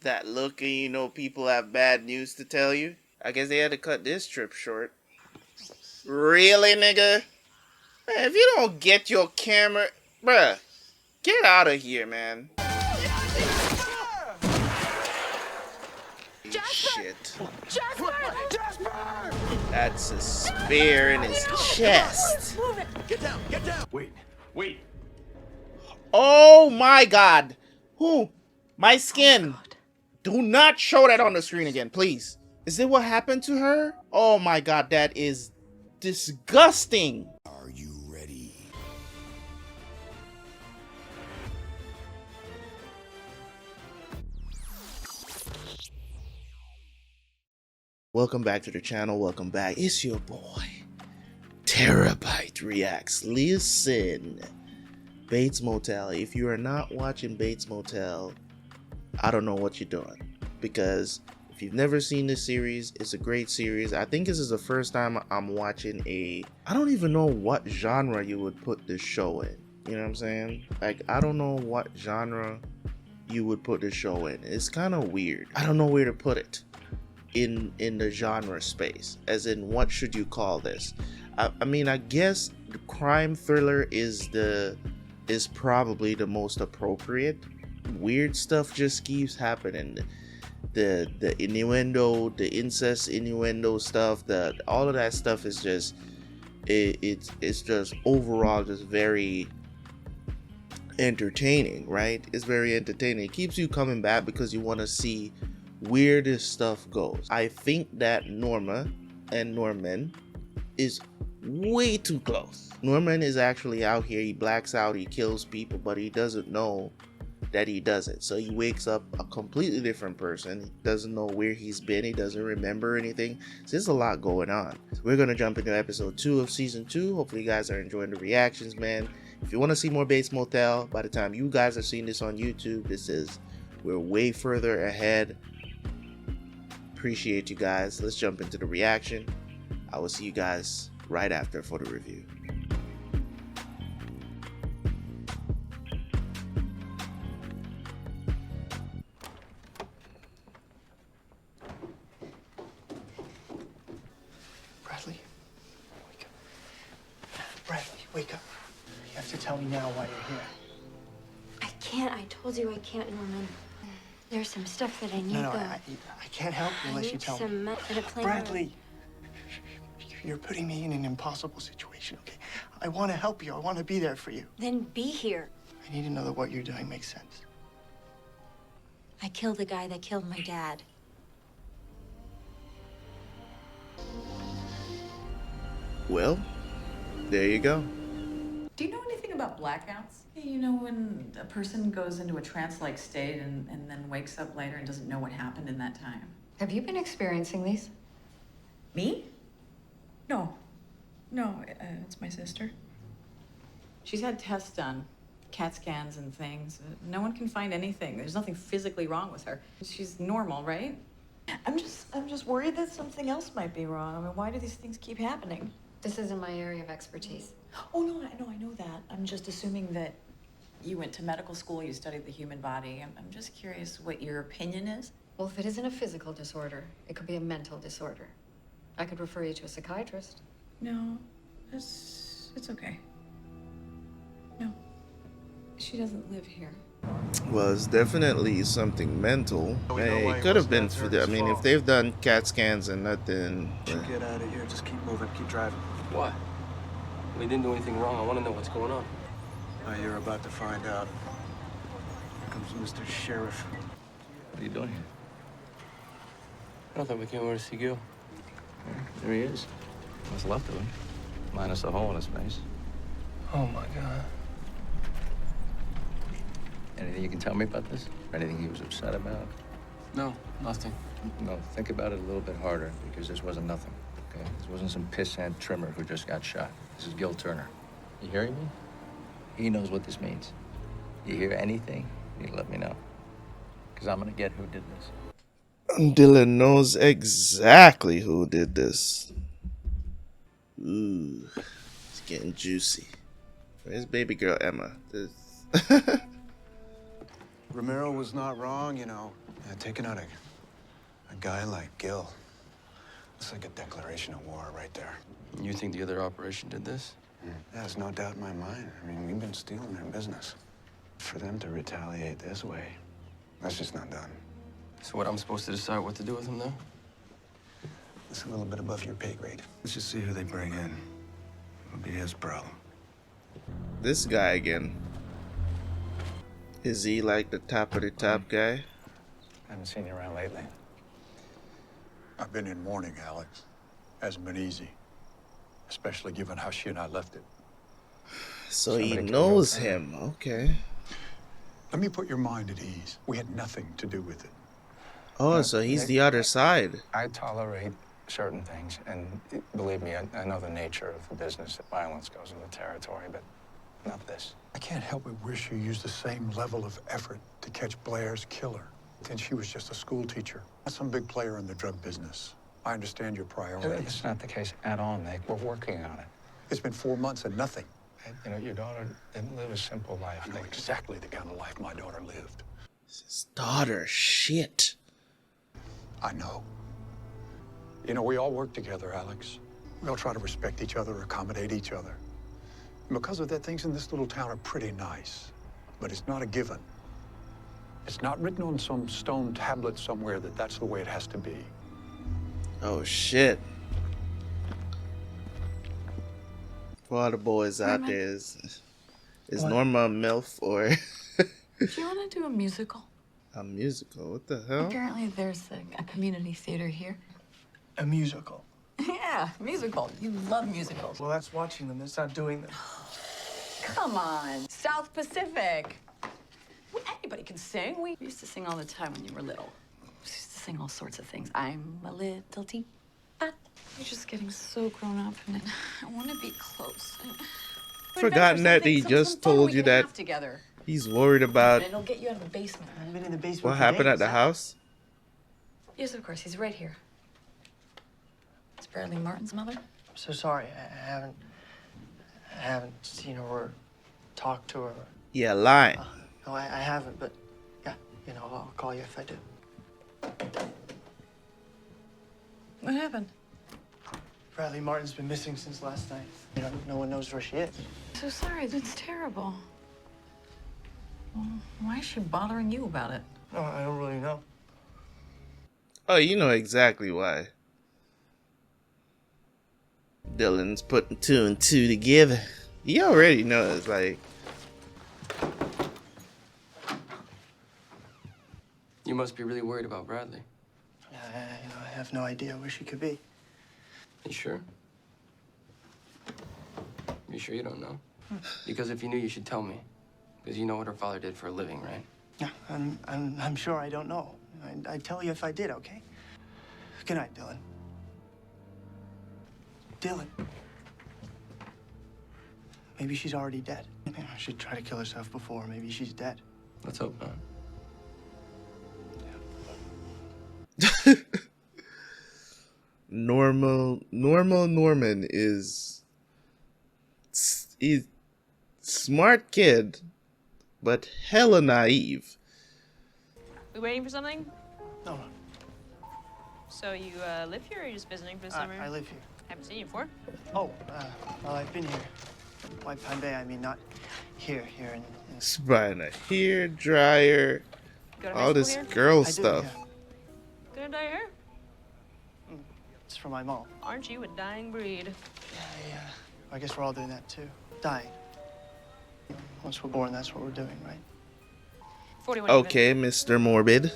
That look and you know people have bad news to tell you. I guess they had to cut this trip short. Really, nigga? Man, if you don't get your camera, bruh, get out of here, man. Shit. That's a spear in his chest. Get down, get down. Wait. Oh my god. Who? My skin. Do not show that on the screen again, please. Is it what happened to her? Oh my god, that is disgusting. Are you ready? Welcome back to the channel. Welcome back. It's your boy, Terabyt Reacts. Listen, Bates Motel. If you are not watching Bates Motel, I don't know what you're doing. Because if you've never seen this series, it's a great series. I think this is the first time I'm watching I don't even know what genre you would put this show in. You know what I'm saying? Like, I don't know what genre you would put this show in. It's kind of weird. I don't know where to put it in the genre space, as in what should you call this. I mean, I guess the crime thriller is probably the most appropriate. Weird stuff just keeps happening. The innuendo, the incest innuendo stuff, all of that stuff is just it's just overall just very entertaining, right? It's very entertaining. It keeps you coming back because you want to see where this stuff goes. I think that Norma and Norman is way too close. Norman is actually out here, he blacks out, he kills people, but he doesn't know that he does it. So he wakes up a completely different person. He doesn't know where he's been, he doesn't remember anything. So there's a lot going on. So we're gonna jump into episode 2 of season 2. Hopefully you guys are enjoying the reactions, man. If you want to see more Bates Motel, by the time you guys are seeing this on YouTube, we're way further ahead. Appreciate you guys. Let's jump into the reaction. I will see you guys right after for the review. Bradley, wake up. Bradley, wake up. You have to tell me now why you're here. I can't. I told you I can't, Norman. There's some stuff that I need. No, I can't help you unless you tell me. Bradley, you're putting me in an impossible situation, okay? I want to help you. I want to be there for you. Then be here. I need to know that what you're doing makes sense. I killed the guy that killed my dad. Well, there you go. Do you know anything about blackouts? You know, when a person goes into a trance-like state and then wakes up later and doesn't know what happened in that time. Have you been experiencing these? Me? No, it's my sister. She's had tests done, CAT scans and things. No one can find anything. There's nothing physically wrong with her. She's normal, right? I'm just worried that something else might be wrong. I mean, why do these things keep happening? This isn't my area of expertise. Oh, no, I know that. I'm just assuming that you went to medical school, you studied the human body. I'm just curious what your opinion is. Well, if it isn't a physical disorder, it could be a mental disorder. I could refer you to a psychiatrist. No, it's okay. No, she doesn't live here. Well, it's definitely something mental. No Hey, way it it could have was been that for the, I Turk's mean, if fault. they've done CAT scans and nothing. You get out of here. Just keep moving. Keep driving. Why? We didn't do anything wrong. I want to know what's going on. You're about to find out. Here comes Mr. Sheriff. What are you doing here? I thought we came over to see Gil. There he is. What's left of him? Minus a hole in his face. Oh, my God. Anything you can tell me about this? Or anything he was upset about? No, nothing. No, think about it a little bit harder, because this wasn't nothing, okay? This wasn't some pissant trimmer who just got shot. This is Gil Turner. You hearing me? He knows what this means. You hear anything, you let me know. Because I'm gonna get who did this. Dylan knows exactly who did this. Ooh, it's getting juicy. Where's baby girl Emma? Romero was not wrong, you know. Yeah, taking out a guy like Gil, it's like a declaration of war right there. You think the other operation did this? Yeah, there's no doubt in my mind. I mean, we've been stealing their business. For them to retaliate this way, that's just not done. So what, I'm supposed to decide what to do with him now? It's a little bit above your pay grade. Let's just see who they bring in. It'll be his problem. This guy again. Is he like the top of the top guy? I haven't seen you around lately. I've been in mourning, Alex. Hasn't been easy. Especially given how she and I left it. So he knows him. Okay. Let me put your mind at ease. We had nothing to do with it. Oh, so he's the other side. I tolerate certain things, and believe me, I know the nature of the business, that violence goes in the territory, but not this. I can't help but wish you used the same level of effort to catch Blair's killer. Then she was just a school teacher, not some big player in the drug business. I understand your priorities. It's not the case at all, Nick. We're working on it. It's been 4 months and nothing. You know, your daughter didn't live a simple life. I know exactly the kind of life my daughter lived. His daughter, shit. I know. You know, we all work together, Alex. We all try to respect each other, accommodate each other. And because of that, things in this little town are pretty nice. But it's not a given. It's not written on some stone tablet somewhere that that's the way it has to be. Oh shit. For all the boys out there, is Norma a MILF or Do you want to do a musical? a musical? What the hell? Apparently there's a community theater here. A musical. Yeah, musical. You love musicals. Well, that's watching them. That's not doing them. Come on, South Pacific. Well, anybody can sing. We used to sing all the time when you were little. We used to sing all sorts of things. I'm a little teapot. You're just getting so grown up, and I want to be close. Forgotten that he just told you that together. he's worried about And it'll get you out of the basement. I've been in the basement. what for happened at days. the house. Yes, of course. He's right here. It's Bradley Martin's mother. I'm so sorry. I haven't seen her or talked to her. Yeah, lying. No, I haven't, but yeah, you know, I'll call you if I do. What happened? Bradley Martin's been missing since last night. You know, no one knows where she is. So sorry. That's terrible. Well, why is she bothering you about it? No, I don't really know. Oh, you know exactly why. Dylan's putting two and two together. You already know it's like. You must be really worried about Bradley. You know, I have no idea where she could be. You sure? You sure you don't know? Because if you knew, you should tell me. Because you know what her father did for a living, right? Yeah, I'm sure I don't know. I'd tell you if I did, okay? Good night, Dylan. Dylan. Maybe she's already dead. You know, she'd try to kill herself before. Maybe she's dead. Let's hope not. Norman is he's smart kid, but hella naive. We waiting for something? No. So you live here or are you just visiting for the summer? I live here. Haven't seen you before. Oh, well, I've been here. White Pine Bay, I mean, not here in He's buying a hair dryer, Go to high all school this here? girl I do, stuff. yeah. Gonna dye your hair? It's for my mom. Aren't you a dying breed? Yeah. I guess we're all doing that too. Dying. Once we're born, that's what we're doing, right? 41. Okay, Mr. Morbid.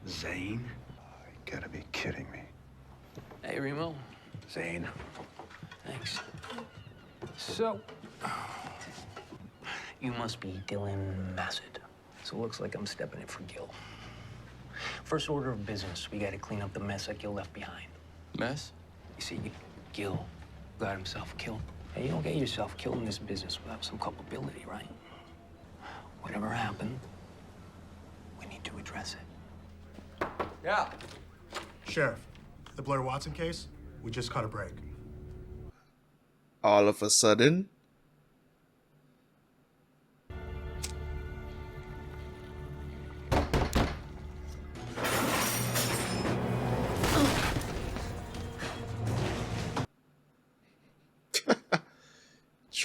Zane? Oh, you gotta be kidding me. Hey, Remo. Zane. Thanks. So, you must be Dylan Bassett. So it looks like I'm stepping in for Gil. First order of business, we gotta clean up the mess that Gil left behind. Mess? You see, Gil got himself killed. Hey, you don't get yourself killed in this business without some culpability, right? Whatever happened, we need to address it. Yeah. Sheriff, the Blair Watson case, we just caught a break. All of a sudden,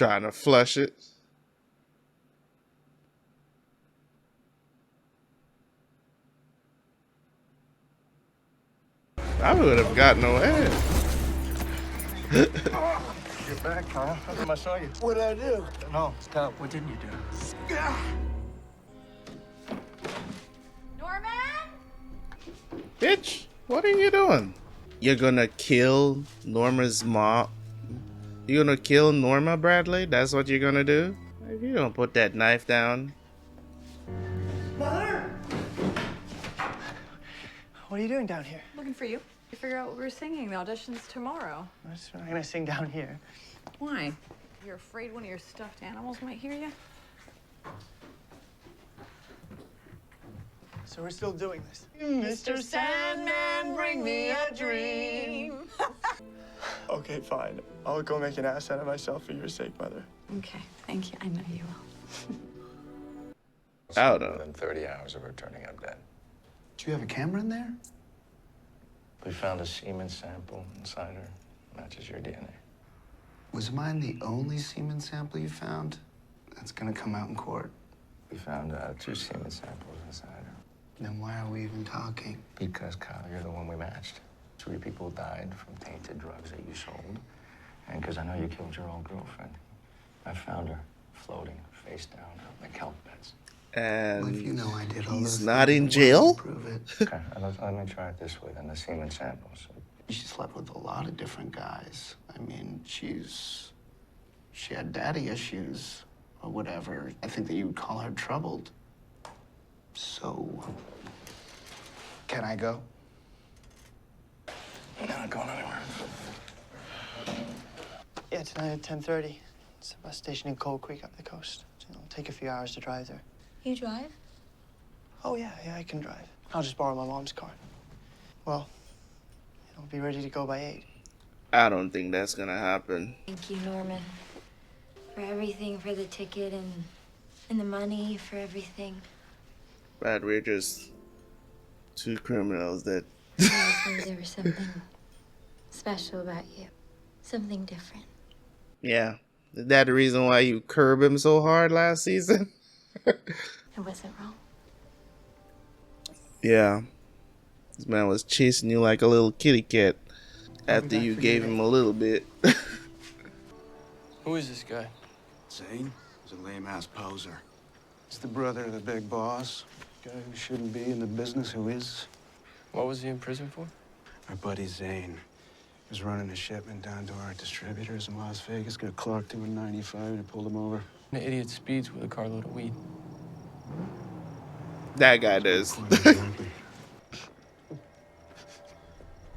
Trying to flush it. I would have gotten away. You're back, huh? How come I saw you? What did I do? No, stop. What didn't you do? Norman? Bitch, what are you doing? You're gonna kill Norma's mom? You're gonna kill Norma, Bradley? That's what you're gonna do? If you don't put that knife down. Mother! What are you doing down here? Looking for you. To figure out what we're singing. The audition's tomorrow. I'm not gonna sing down here. Why? You're afraid one of your stuffed animals might hear you? So we're still doing this. Mr. Sandman, bring me a dream. Okay, fine. I'll go make an ass out of myself for your sake, Mother. Okay, thank you. I know you will. I don't know. Within 30 hours of her turning up dead. Do you have a camera in there? We found a semen sample inside her. Matches your DNA. Was mine the only semen sample you found? That's gonna come out in court. We found 2 semen samples inside her. Then why are we even talking? Because, Kyle, you're the one we matched. 3 people died from tainted drugs that you sold. And because I know you killed your old girlfriend. I found her floating face down out in the kelp beds. And Well, if you know I did all he's those not things, in why jail? don't you prove it. Okay, let me try it this way then. The semen samples. She slept with a lot of different guys. I mean, she had daddy issues or whatever. I think that you would call her troubled. So, can I go? You're not going anywhere. Yeah, tonight at 10:30. It's a bus station in Cold Creek up the coast. It'll take a few hours to drive there. You drive? Oh, yeah, I can drive. I'll just borrow my mom's car. Well, it'll be ready to go by 8. I don't think that's gonna happen. Thank you, Norman. For everything, for the ticket and the money, for everything. Brad, we're just 2 criminals that... I always knew there was something special about you. Something different. Yeah. Is that the reason why you curb him so hard last season? I wasn't wrong. Yeah. This man was chasing you like a little kitty cat after you gave him a little bit. Who is this guy? Zane? He's a lame-ass poser. He's the brother of the big boss. Guy who shouldn't be in the business who is. What was he in prison for? Our buddy Zane. He was running a shipment down to our distributors in Las Vegas. Got clocked to a 95 and pulled him over. An idiot speeds with a carload of weed. That guy does.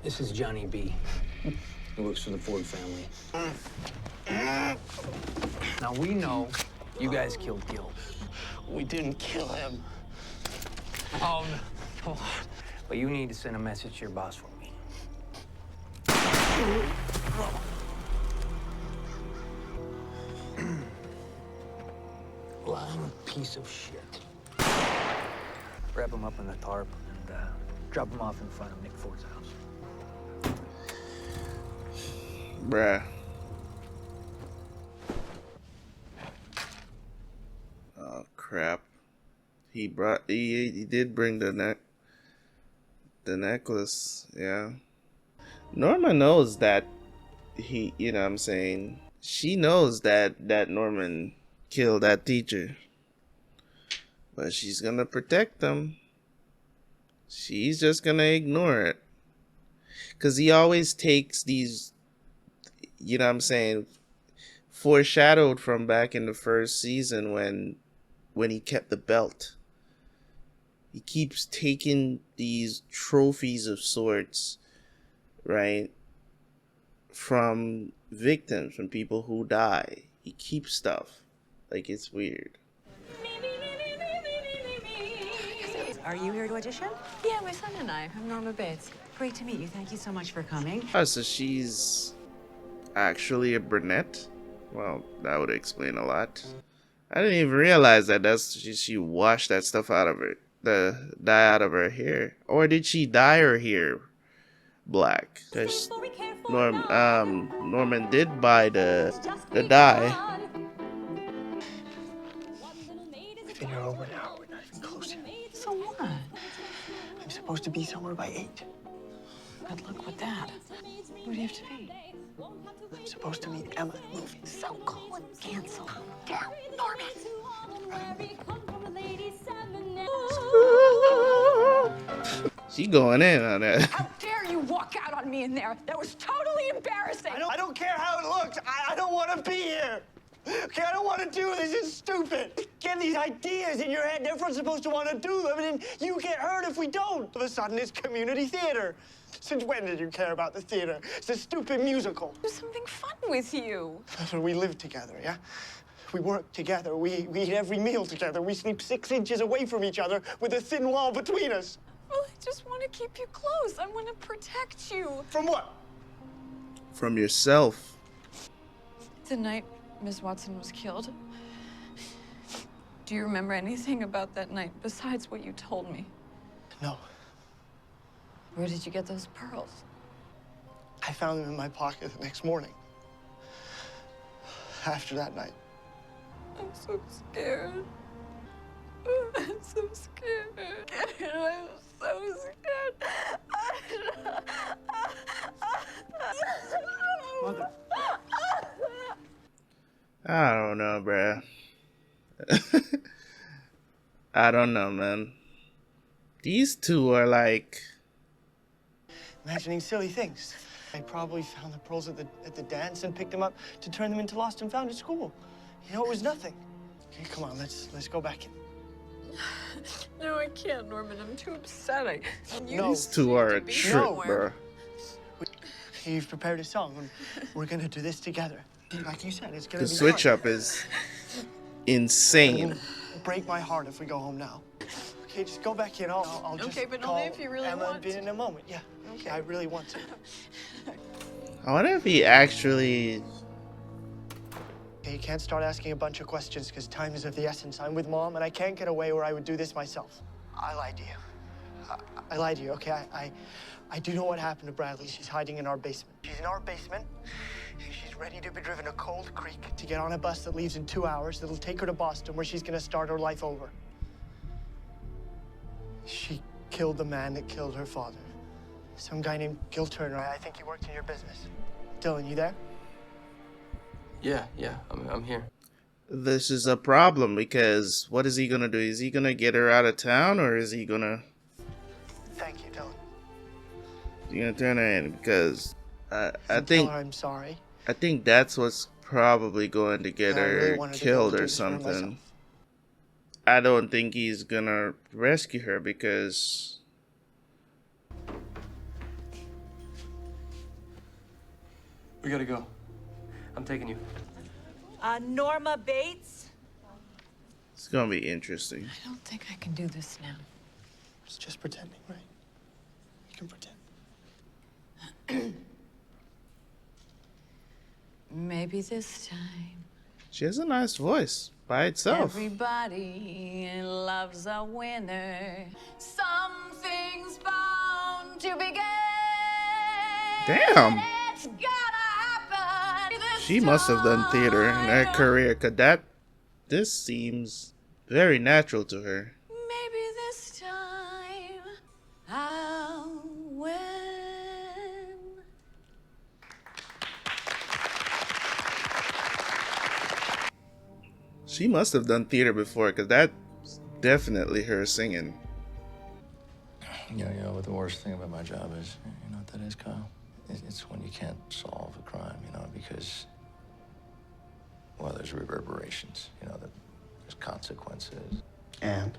This is Johnny B. He works for the Ford family. Now, we know you guys killed Gil. We didn't kill him. Oh, no. But you need to send a message to your boss for me. Lying piece of shit. Wrap him up in a tarp and drop him off in front of Nick Ford's house. Bruh. Oh crap. He did bring the necklace, yeah. Norma knows that you know what I'm saying, she knows that Norman killed that teacher. But she's gonna protect him. She's just gonna ignore it. Cause he always takes these, you know what I'm saying, foreshadowed from back in the first season when he kept the belt. He keeps taking these trophies of sorts, right, from victims, from people who die. He keeps stuff. Like, it's weird. Are you here to audition? Yeah, my son and I. I'm Norma Bates. Great to meet you. Thank you so much for coming. Oh, so she's actually a brunette? Well, that would explain a lot. I didn't even realize that she washed that stuff out of her, the dye out of her hair. Or did she dye her hair black? Because Norman did buy the dye. Dinner over now. We're not even close yet. So what? I'm supposed to be somewhere by 8. Good luck with that. Where do you have to be? I'm supposed to meet Emma at a movie. So call and cancel. Down, Norman. She going in on that. How dare you walk out on me in there? That was totally embarrassing. I don't care how it looked. I don't want to be here. Okay, I don't want to do this. It's stupid. Get these ideas in your head. And everyone's supposed to want to do them, and then you get hurt if we don't. All of a sudden, it's community theater. Since when did you care about the theater? It's a stupid musical. Do something fun with you. We live together, yeah? We work together. We eat every meal together. We sleep 6 inches away from each other with a thin wall between us. Well, I just want to keep you close. I want to protect you. From what? From yourself. The night Miss Watson was killed, do you remember anything about that night besides what you told me? No. Where did you get those pearls? I found them in my pocket the next morning. After that night. I'm so scared. I'm so scared. I'm so scared. Mother. I don't know, bruh. I don't know, man. These two are like... Imagining silly things. I probably found the pearls at the dance and picked them up to turn them into lost and found at school. You know, it was nothing. Okay, come on, let's go back in. No, I can't, Norman. I'm too upset. These two are a trip, bro. You've prepared a song, and we're gonna do this together. Like you said, it's gonna The be switch fun. up is insane. It'll break my heart if we go home now. Okay, just go back in. I'll just Okay, but call only if you really Emma want and Ben in a moment. Yeah. Okay. I really want to. I wonder if he actually... Okay, you can't start asking a bunch of questions because time is of the essence. I'm with Mom, and I can't get away where I would do this myself. I lied to you. I lied to you, okay? I do know what happened to Bradley. She's hiding in our basement. She's in our basement. She's ready to be driven to Cold Creek to get on a bus that leaves in 2 hours. That'll take her to Boston, where she's gonna start her life over. She killed the man that killed her father. Some guy named Gil Turner. I think he worked in your business. Dylan, you there? Yeah, I'm here. This is a problem because what is he gonna do? Is he gonna get her out of town, or is he gonna... Thank you, Dylan. He's gonna turn her in? Because I think... Tell her I'm sorry. I think that's what's probably going to get I really her wanted to killed go do or this for myself. something. I don't think he's gonna rescue her because... We gotta go. I'm taking you. Norma Bates? It's gonna be interesting. I don't think I can do this now. It's just pretending, right? You can pretend. Maybe this time. She has a nice voice by itself. Everybody loves a winner. Something's bound to begin. Damn. It's gonna happen. She must have done theater in her career, cause this seems very natural to her. Maybe this time I'll win. She must have done theater before, cause that's definitely her singing. You know what the worst thing about my job is? You know what that is, Kyle? It's when you can't solve a crime, you know, because, well, there's reverberations, you know, there's consequences. And?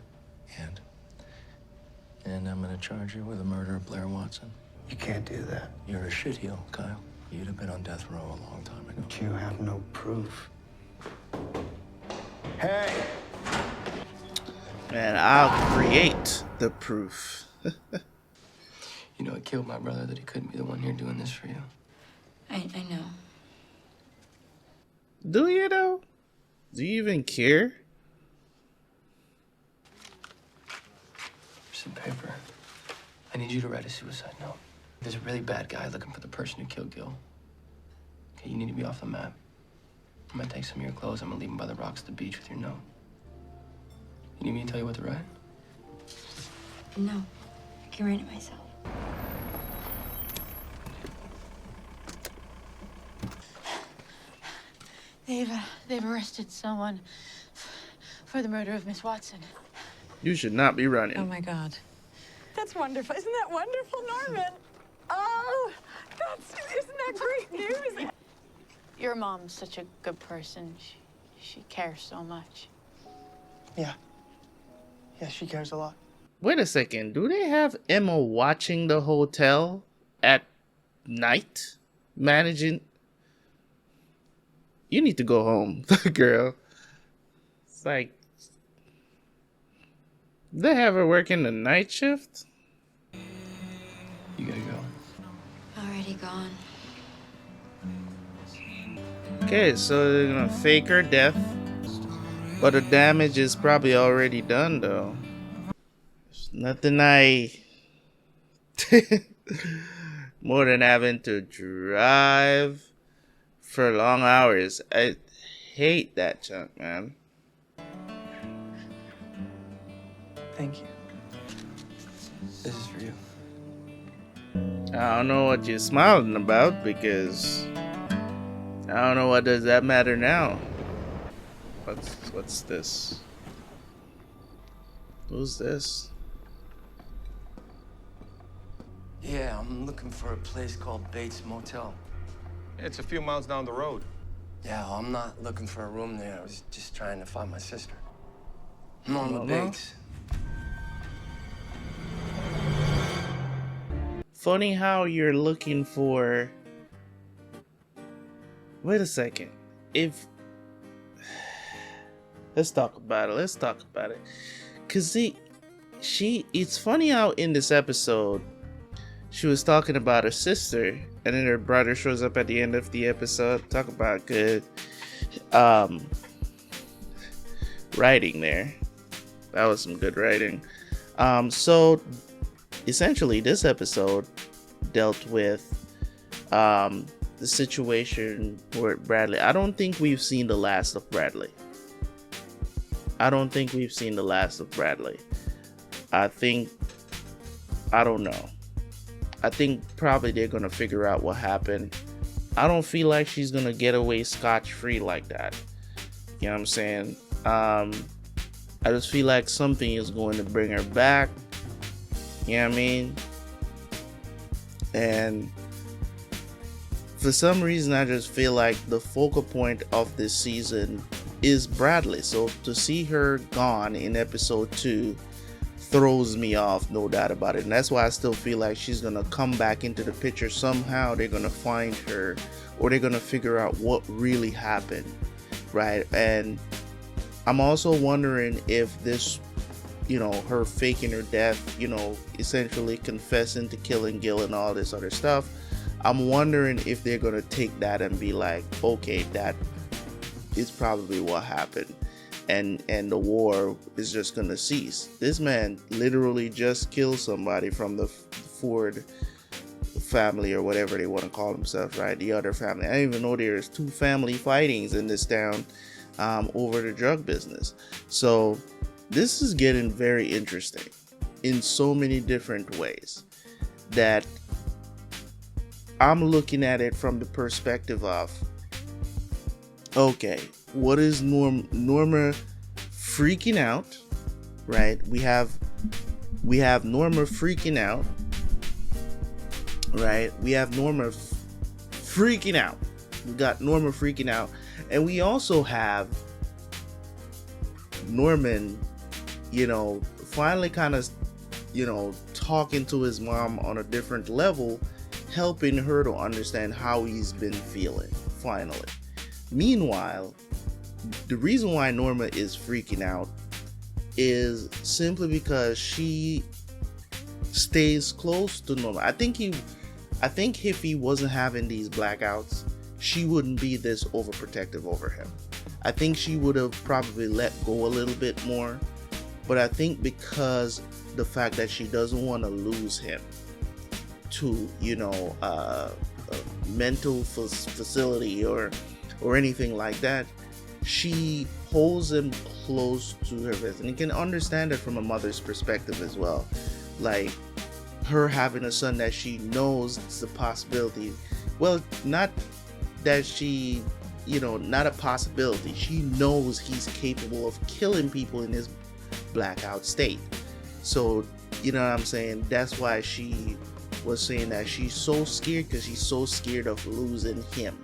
And I'm gonna charge you with the murder of Blair Watson. You can't do that. You're a shitheel, Kyle. You'd have been on death row a long time ago. But you have no proof. Hey! And I'll create the proof. You know, it killed my brother that he couldn't be the one here doing this for you. I know. Do you though? Do you even care? Some paper. I need you to write a suicide note. There's a really bad guy looking for the person who killed Gil. Okay, you need to be off the map. I'm gonna take some of your clothes. I'm gonna leave them by the rocks at the beach with your note. Need me to tell you what to write? No, I can write it myself. They've arrested someone for the murder of Miss Watson. You should not be running. Oh my God. That's wonderful. Isn't that wonderful, Norman? Oh, isn't that great news? Your mom's such a good person. She cares so much. Yeah. Yeah, she cares a lot. Wait a second. Do they have Emma watching the hotel at night? Managing? You need to go home, girl. It's like, they have her working the night shift? You gotta go. Already gone. Okay, so they're gonna fake her death. But the damage is probably already done, though. There's nothing more than having to drive for long hours. I hate that junk, man. Thank you. This is for you. I don't know what you're smiling about, because I don't know what does that matter now. What's this? Who's this? Yeah, I'm looking for a place called BATES Motel. It's a few miles down the road. Yeah, well, I'm not looking for a room there. I was just trying to find my sister. Norma Norma? Bates. Funny how you're looking for... Wait a second. Let's talk about it. Cause it's funny how in this episode she was talking about her sister, and then her brother shows up at the end of the episode. Talk about good writing there. That was some good writing. So essentially this episode dealt with the situation where Bradley. I don't think we've seen the last of Bradley. I don't know. I think probably they're gonna figure out what happened. I don't feel like she's gonna get away scotch-free like that. You know what I'm saying? I just feel like something is going to bring her back. You know what I mean? And for some reason, I just feel like the focal point of this season is Bradley. So to see her gone in episode 2 throws me off, no doubt about it. And that's why I still feel like she's gonna come back into the picture somehow. They're gonna find her, or they're gonna figure out what really happened, right? And I'm also wondering if this, her faking her death, essentially confessing to killing Gil and all this other stuff, I'm wondering if they're gonna take that and be like, okay, that is probably what happened, and the war is just gonna cease. This man literally just killed somebody from the Ford family, or whatever they want to call themselves, right? The other family. I didn't even know there's 2 family fightings in this town over the drug business. So this is getting very interesting in so many different ways, that I'm looking at it from the perspective of, okay, what is Norma freaking out, right? We have Norma freaking out, right? We have Norma freaking out. We got Norma freaking out, and we also have Norman, finally kind of, talking to his mom on a different level, helping her to understand how he's been feeling, finally. Meanwhile, the reason why Norma is freaking out is simply because she stays close to Norma. I think if he wasn't having these blackouts, she wouldn't be this overprotective over him. I think she would have probably let go a little bit more, but I think because the fact that she doesn't want to lose him to, a mental facility or anything like that, she holds him close to her vest, and you can understand it from a mother's perspective as well. Like her having a son that she knows it's a possibility. Well, not that she, not a possibility. She knows he's capable of killing people in his blackout state. So, you know what I'm saying? That's why she was saying that she's so scared, because she's so scared of losing him.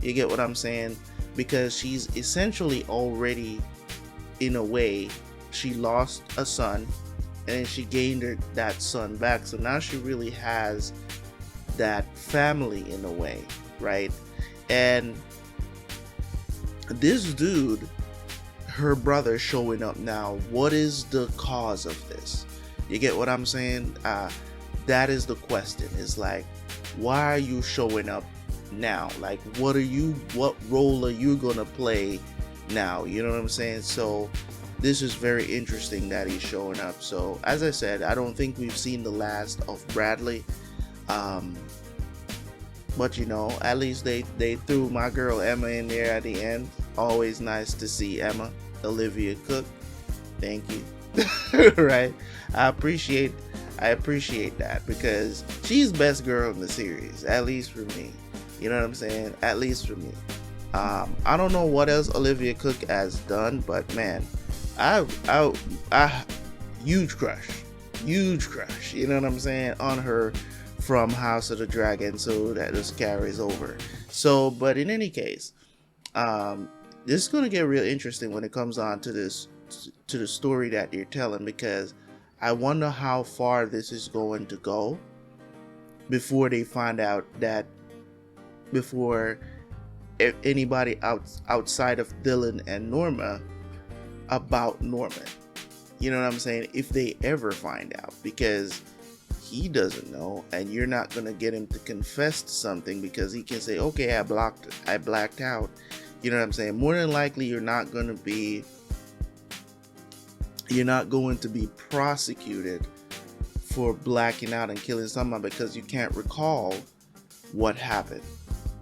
You get what I'm saying? Because she's essentially already, in a way, she lost a son and then she gained that son back. So now she really has that family in a way, right? And this dude, her brother, showing up now, what is the cause of this? You get what I'm saying? That is the question. It's like, why are you showing up now? Like, what role are you gonna play now? You know what I'm saying? So this is very interesting that he's showing up. So as I said, I don't think we've seen the last of Bradley, but at least they threw my girl Emma in there at the end. Always nice to see Emma. Olivia Cook, thank you. Right, I appreciate that, because she's best girl in the series, at least for me. You know what I'm saying? At least for me. I don't know what else Olivia Cook has done, but man, I huge crush. You know what I'm saying, on her from House of the Dragon. So that just carries over. So, but in any case, this is gonna get real interesting when it comes on to the story that you're telling, because I wonder how far this is going to go before they find out that, before anybody outside of Dylan and Norma about Norman. You know what I'm saying? If they ever find out, because he doesn't know, and you're not gonna get him to confess to something, because he can say, okay, I blacked out. You know what I'm saying? More than likely, you're not going to be prosecuted for blacking out and killing someone because you can't recall what happened,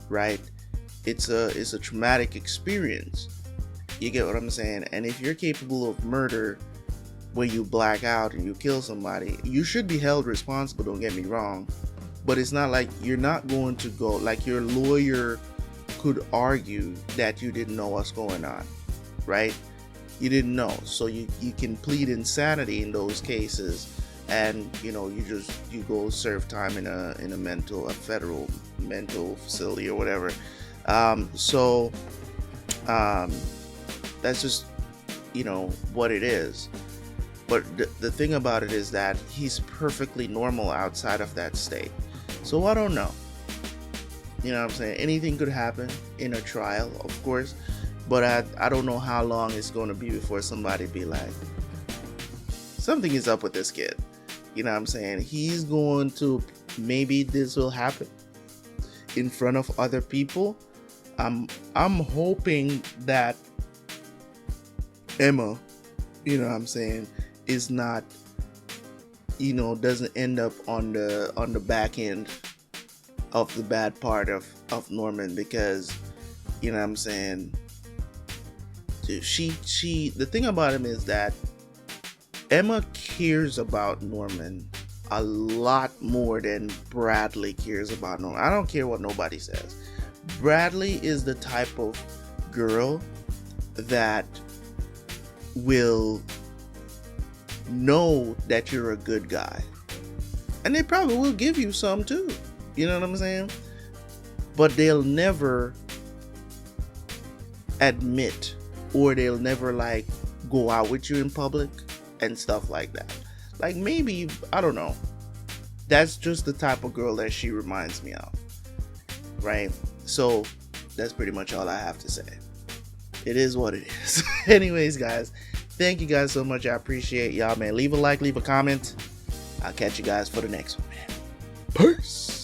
right? It's a traumatic experience. You get what I'm saying? And if you're capable of murder when you black out and you kill somebody, you should be held responsible, don't get me wrong. But it's not like you're not going to go, like your lawyer could argue that you didn't know what's going on, right? You didn't know, so you can plead insanity in those cases, and you go serve time in a federal mental facility or whatever. That's just what it is. But the thing about it is that he's perfectly normal outside of that state. So I don't know. You know what I'm saying? Anything could happen in a trial, of course, but I don't know how long it's going to be before somebody be like, something is up with this kid. You know what I'm saying? He's going to, maybe this will happen in front of other people. I'm hoping that Emma, you know what I'm saying, is not, doesn't end up on the back end of the bad part of Norman, because you know what I'm saying, she the thing about him is that Emma cares about Norman a lot more than Bradley cares about Norman. I don't care what nobody says. Bradley is the type of girl that will know that you're a good guy, and they probably will give you some too. You know what I'm saying? But they'll never admit, or they'll never like go out with you in public and stuff like that. Like, maybe, I don't know. That's just the type of girl that she reminds me of. Right? So that's pretty much all I have to say. It is what it is. Anyways, guys, thank you guys so much. I appreciate y'all, man. Leave a like, leave a comment. I'll catch you guys for the next one, man. Peace.